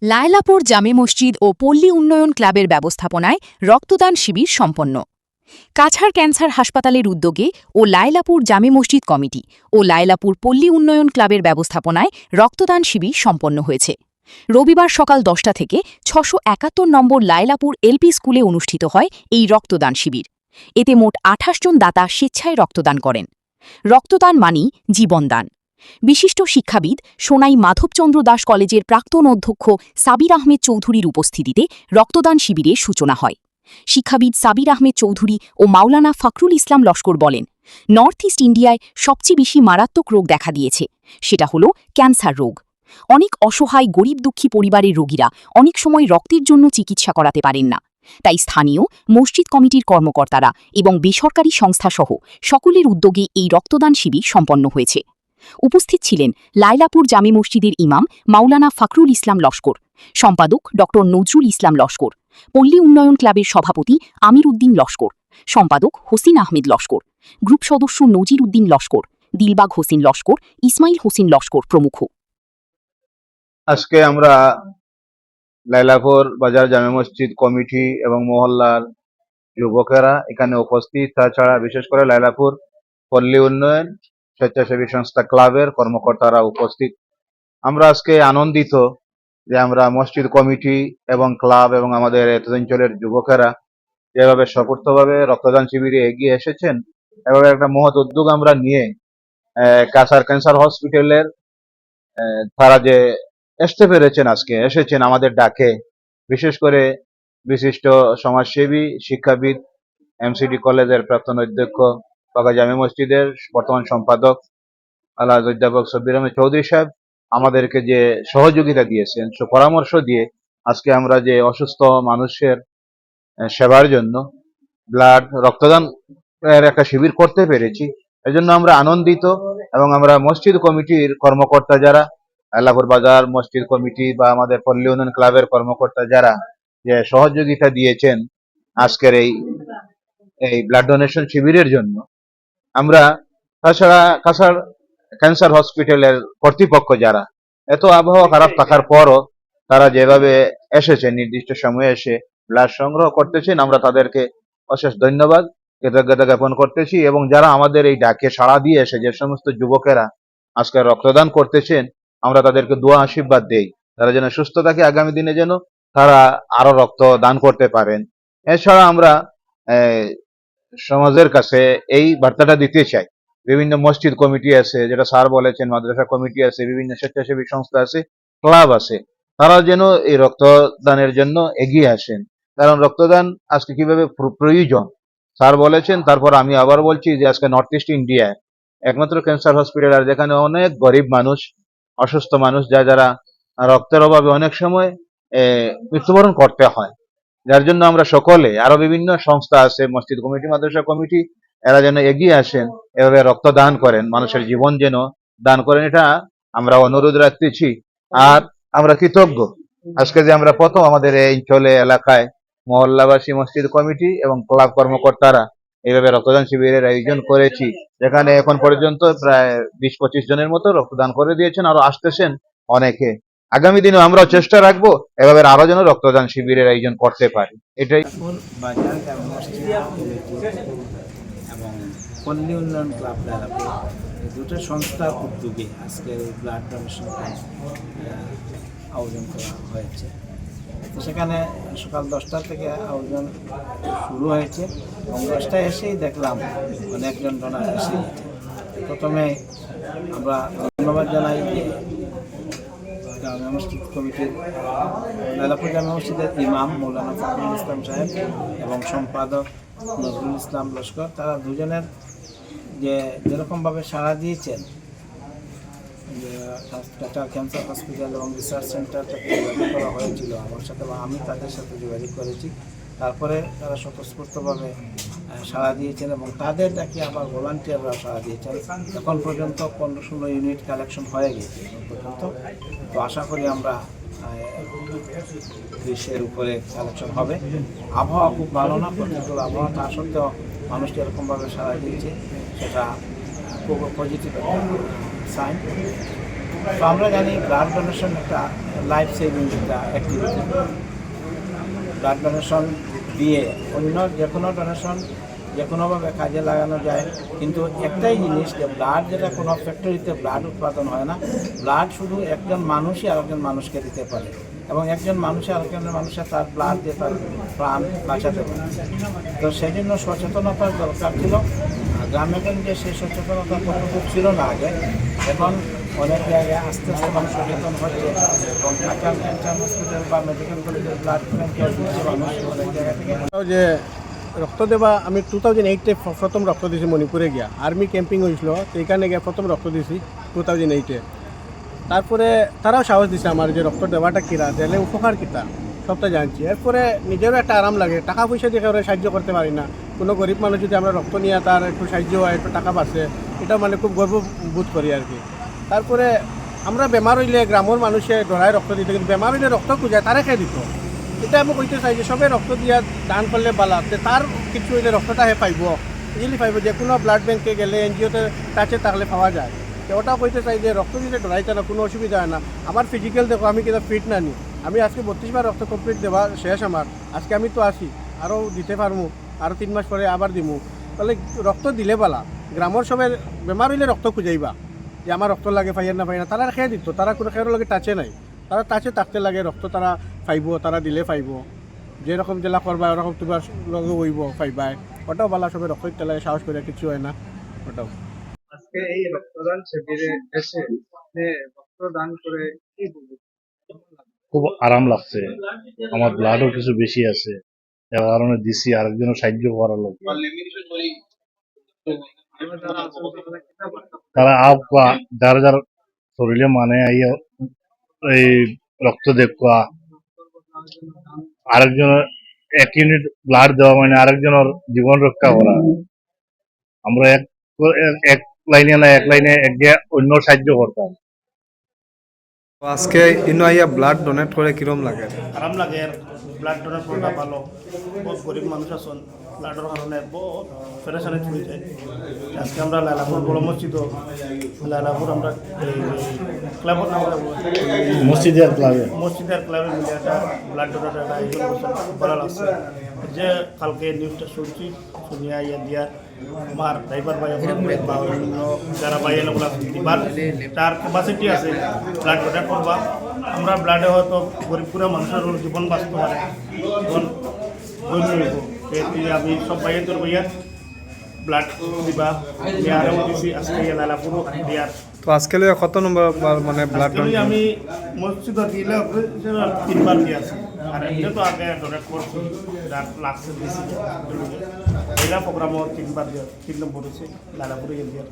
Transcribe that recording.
লায়লাপুর জামে মসজিদ ও পল্লী উন্নয়ন ক্লাবের ব্যবস্থাপনায় রক্তদান শিবির সম্পন্ন। কাছাড় ক্যান্সার হাসপাতালের উদ্যোগে ও লায়লাপুর জামে মসজিদ কমিটি ও লায়লাপুর পল্লী উন্নয়ন ক্লাবের ব্যবস্থাপনায় রক্তদান শিবির সম্পন্ন হয়েছে। রবিবার সকাল 10টা থেকে 671 নম্বর লায়লাপুর এলপি স্কুলে অনুষ্ঠিত হয় এই রক্তদান শিবির। এতে মোট 28 জন দাতা স্বেচ্ছায় রক্তদান করেন। রক্তদান মানি জীবনদান। বিশিষ্ট শিক্ষাবিদ সোনাই মাধবচন্দ্র দাস কলেজের প্রাক্তন অধ্যক্ষ সাবির আহমেদ চৌধুরীর উপস্থিতিতে রক্তদান শিবিরের সূচনা হয়। শিক্ষাবিদ সাবির আহমেদ চৌধুরী ও মাওলানা ফখরুল ইসলাম লস্কর বলেন, নর্থ ইস্ট ইন্ডিয়ায় সবচেয়ে বেশি মারাত্মক রোগ দেখা দিয়েছে, সেটা হলো ক্যান্সার রোগ। অনেক অসহায় গরিব দুঃখী পরিবারের রোগীরা অনেক সময় রক্তের জন্য চিকিৎসা করাতে পারেন না। তাই স্থানীয় মসজিদ কমিটির কর্মকর্তারা এবং বেসরকারি সংস্থাসহ সকলের উদ্যোগে এই রক্তদান শিবির সম্পন্ন হয়েছে। উপস্থিত ছিলেন লায়লাপুর জামে মসজিদের ইমাম মাওলানা ফখরুল ইসলাম লস্কর, সম্পাদক ড নজরুল ইসলাম লস্কর, পল্লী উন্নয়ন ক্লাবের সভাপতি আমির উদ্দিন লস্কর, সম্পাদক হোসেন আহমেদ লস্কর, গ্রুপ সদস্য নজির উদ্দিন লস্কর, দিলবাগ হোসেন লস্কর, ইসমাইল হোসেন লস্কর প্রমুখ। আজকে আমরা লায়লাপুর বাজার জামে মসজিদ কমিটি এবং মহল্লার যুবকেরা এখানে উপস্থিত, তাছাড়া বিশেষ করে লায়লাপুর পল্লী উন্নয়ন স্বেচ্ছাসেবী সংস্থা ক্লাবের কর্মকর্তারা উপস্থিত। আমরা আজকে আনন্দিত যে আমরা মসজিদ কমিটি এবং ক্লাব এবং আমাদের অঞ্চলের যুবকেরা যেভাবে সপূর্তভাবে রক্তদান শিবিরে এগিয়ে এসেছেন, এভাবে একটা মহৎ উদ্যোগ আমরা নিয়ে কাছাড় ক্যান্সার হসপিটালের তারা যে আসতে পেরেছেন, আজকে এসেছেন আমাদের ডাকে। বিশেষ করে বিশিষ্ট সমাজসেবী শিক্ষাবিদ এমসিডি কলেজের প্রাক্তন অধ্যক্ষ বাগা জামে মসজিদের বর্তমান সম্পাদক আল্লাহ অধ্যাপক সব্বির আহমেদ চৌধুরী সাহেব আমাদেরকে যে সহযোগিতা দিয়েছেন, পরামর্শ দিয়ে আজকে আমরা যে অসুস্থ মানুষের সেবার জন্য রক্তদান একটা শিবির করতে পেরেছি, এজন্য আমরা আনন্দিত। এবং আমরা মসজিদ কমিটির কর্মকর্তা যারা, লায়লাপুর বাজার মসজিদ কমিটি বা আমাদের পল্লী উন্নয়ন ক্লাবের কর্মকর্তা যারা যে সহযোগিতা দিয়েছেন আজকের এই ব্লাড ডোনেশন শিবিরের জন্য, আমরা তাছাড়া কাছাড় ক্যান্সার হসপিটালের কর্তৃপক্ষ যারা এত আবহাওয়া খারাপ থাকার পরও তারা যেভাবে এসেছে নির্দিষ্ট সময়ে এসে ব্লাড সংগ্রহ করতেছেন, আমরা তাদেরকে অশেষ ধন্যবাদ কৃতজ্ঞতা জ্ঞাপন করতেছি। এবং যারা আমাদের এই ডাকে সাড়া দিয়ে এসে যে সমস্ত যুবকেরা আজকে রক্তদান করতেছেন, আমরা তাদেরকে দোয়া আশীর্বাদ দেই তারা যেন সুস্থ থাকে, আগামী দিনে যেন তারা আরো রক্ত দান করতে পারেন। এছাড়া আমরা সমাজের কাছে এই বার্তাটা দিতে চাই, বিভিন্ন মসজিদ কমিটি আছে, যেটা স্যার বলেছেন, মাদ্রাসা কমিটি আছে, বিভিন্ন স্বেচ্ছাসেবী সংস্থা আছে, ক্লাব আছে, তারা যেন এই রক্তদানের জন্য এগিয়ে আসেন। কারণ রক্তদান আজকে কিভাবে প্রয়োজন স্যার বলেছেন। তারপর আমি আবার বলছি যে আজকে নর্থ ইস্ট ইন্ডিয়ায় একমাত্র ক্যান্সার হসপিটাল, আর যেখানে অনেক গরিব মানুষ, অসুস্থ মানুষ, যারা রক্তের অভাবে অনেক সময় মৃত্যুবরণ করতে হয়, যার জন্য আমরা সকলে, আরো বিভিন্ন সংস্থা আছে, মসজিদ কমিটি, মাদ্রাসা কমিটি, এরা যেন এগিয়ে আসেন, এভাবে রক্ত দান করেন, মানুষের জীবন যেন দান করেন, এটা আমরা অনুরোধ রাখতেছি। আর আমরা কৃতজ্ঞ আজকে যে আমরা প্রথম আমাদের এই অঞ্চলে এলাকায় মহল্লাবাসী মসজিদ কমিটি এবং ক্লাব কর্মকর্তারা এইভাবে রক্তদান শিবিরের আয়োজন করেছি, যেখানে এখন পর্যন্ত প্রায় 20-25 জনের মতো রক্তদান করে দিয়েছেন, আরো আসতেছেন অনেকে। আগামী দিনে আমরাও চেষ্টা রাখবো এভাবে আরো যেন রক্তদান শিবিরের আয়োজন করতে পারি। এটাই বাজার জামে মসজিদ এবং পল্লী উন্নয়ন ক্লাব লায়লাপুর এই দুটো সংস্থার উদ্যোগে আজকে ব্লাড ডোনেশন আয়োজন করা হয়েছে। তো সেখানে সকাল 10টা থেকে আয়োজন শুরু হয়েছে এবং 10টায় এসেই দেখলাম অনেকজন ডোনার এসে। প্রথমে আমরা ধন্যবাদ জানাই যে জামে মসজিদ কমিটির লায়লাপুর জামে মসজিদের ইমাম মৌলানা ফখরুল ইসলাম সাহেব এবং সম্পাদক নজরুল ইসলাম লস্কর, তারা দুজনের যেরকমভাবে সাড়া দিয়েছেন, যে কাছাড় ক্যান্সার হসপিটাল এবং রিসার্চ সেন্টারটাকে যোগাযোগ করা হয়েছিল আমার সাথে, বা আমি তাদের সাথে যোগাযোগ করেছি। তারপরে তারা স্বতঃস্ফূর্তভাবে সাড়া দিয়েছেন এবং তাদের ডাকে আবার ভলান্টিয়াররা সাড়া দিয়েছেন। এখন পর্যন্ত 15-16 ইউনিট কালেকশন হয়ে গেছে পর্যন্ত। তো আশা করি আমরা 20-এর উপরে কালেকশন হবে। আবহাওয়া খুব ভালো না, প্রতিকূল আবহাওয়া, তা সত্ত্বেও মানুষটি এরকমভাবে সাড়া দিয়েছে, সেটা খুব পজিটিভ একটা সাইন। তো আমরা জানি ব্লাড ডোনেশন একটা লাইফ সেভিং একটা অ্যাক্টিভিটি। ব্লাড ডোনেশন দিয়ে অন্য যে কোনো ডোনেশন যে কোনোভাবে কাজে লাগানো যায়, কিন্তু একটাই জিনিস যে ব্লাড যেটা কোনো ফ্যাক্টরিতে ব্লাড উৎপাদন হয় না, ব্লাড শুধু একজন মানুষই আরেকজন মানুষকে দিতে পারে এবং একজন মানুষে আরেকজন মানুষের তার ব্লাড দিয়ে তার প্রাণ বাঁচাতে পারে। তো সেই জন্য সচেতনতার দরকার ছিল। গ্রামে গঞ্জে সেই সচেতনতা কতটুকু ছিল না আগে, এখন অনেক জায়গায় আস্তে আস্তে মানুষ সচেতন হচ্ছে এবং ঢাকা ক্যান্সার হসপিটাল বা মেডিকেল কলেজের ব্লাড ক্যান্সার দিচ্ছে মানুষ অনেক জায়গা থেকে। যে রক্ত দেওয়া আমি 2008-এ প্রথম রক্ত দিয়েছি মণিপুরে গিয়া, আর্মি ক্যাম্পিং হয়েছিল, তো এইখানে গিয়ে প্রথম রক্ত দিয়েছি 2008-এ। তারপরে তারাও সাহস দিছে আমার যে রক্ত দেওয়াটা কিরা দিলে উপকার কিতা সবটা জানছি। এরপরে নিজেরও একটা আরাম লাগে, টাকা পয়সা দিয়ে কারো সাহায্য করতে পারি না, কোনো গরিব মানুষ যদি আমরা রক্ত নিয়ে তার একটু সাহায্য হয়, একটু টাকা পাচ্ছে, এটা মানে খুব গর্ব বোধ করি আর কি। তারপরে আমরা বেমার হইলে গ্রামের মানুষে ডরায় রক্ত দিতে, কিন্তু বেমার হইলে রক্ত খুঁজায় তারে খেয়ে দিত। এটা আমি কইতে চাই যে সবে রক্ত দিয়া দান করলে বালা, তার কিছু হইলে রক্তটা হে পাইব, ইজিলি পাইব। যে কোনো ব্লাড ব্যাংকে গেলে এনজিওতে কাছে থাকলে পাওয়া যায়। তো ওটাও কইতে চাই যে রক্ত দিতে ডরাইতে না, কোনো অসুবিধা হয় না। আমার ফিজিক্যাল দেখো আমি কিন্তু ফিট না নি, আমি আজকে 32 বার রক্ত কমপ্লিট দেওয়া শেষ আমার। আজকে আমি তো আসি, আরও দিতে পারবো, আরও 3 মাস পরে আবার দিমু। তাহলে রক্ত দিলে বালা, গ্রামের সবাই বেমার হইলে রক্ত খুঁজাইবা যে আমার রক্ত লাগে পাইয়ার না পাই না, তারা খেয়ে দিত, তারা কোনো খেয়ের লগে টাচে নাই, তারা টাচে থাকতে লাগে রক্ত তারা পাইব, তারা দিলে পাইব। যেরকম জেলা করবা ওরকম তোমার লগে হইব পাইবাই। ওটাও বালা সবাই রক্ত দিতে লাগে, সাহস করে কিছু হয় না ওটাও। আজকে এই রক্তদান শিবিরে এসে আপনি রক্তদান করে কি বলবেন? খুব আরাম লাগছে, আমার ব্লাডও কিছু বেশি আছে, এর কারণে দিছি আরেকজনের সাহায্য করার লোক। তারা আব্বা যার যার শরীরে মানে আইয়া এই রক্ত দেখা, আরেকজনের 1 ইউনিট ব্লাড দেওয়া মানে আরেকজনের জীবন রক্ষা করা। আমরা এক লাইনে না এক লাইনে একদিকে অন্য সাহায্য করতাম। আজকে ইনাইয়া ব্লাড ডোনেট করে কিরম লাগে? আরাম লাগে, ব্লাড ডোনেট করা ভালো। বহুত গরিব মানুষ আছেন, ব্লাডের কারণে বহুত পেরেশানি হয়ে যায়। আজকে আমরা লাইলাপুর বড় মসজিদ, লাইলাপুর আমরা ক্লাবের নাম মসজিদের ক্লাবে মিলে একটা ব্লাড ডোনেটের একটা আয়োজন করছেন, ভালো লাগছে। যে কালকে নিউজটা শুনছি, শুনিয়া ইয়া দিয়া আমার ড্রাইভার ভাই বা অন্য যারা ভাই এলাকা দিবার তার ক্যাপাসিটি আছে ব্লাড ডোনেট করবা। আমরা ব্লাডে হয়তো গরিবপুরা মানুষের জীবন বাঁচতে পারে, জীবন ধন্য হইব। আমি সব ভাইয়ের তোর ভাইয়ার ব্লাড দিবা আরও দিছি আজকে লালাপুরও দিয়ার। তো আজকে কত নম্বর মানে ব্লাড আমি মসজিদ দিলে 3 বার দিয়েছি, আর এমনি তো আগে ডোনেট করছি, যার লাগছে দিয়েছি। এরা প্রোগ্রামও 3 বার দিয়ে 3 নম্বর হয়েছে লালাপুরে দিয়ে।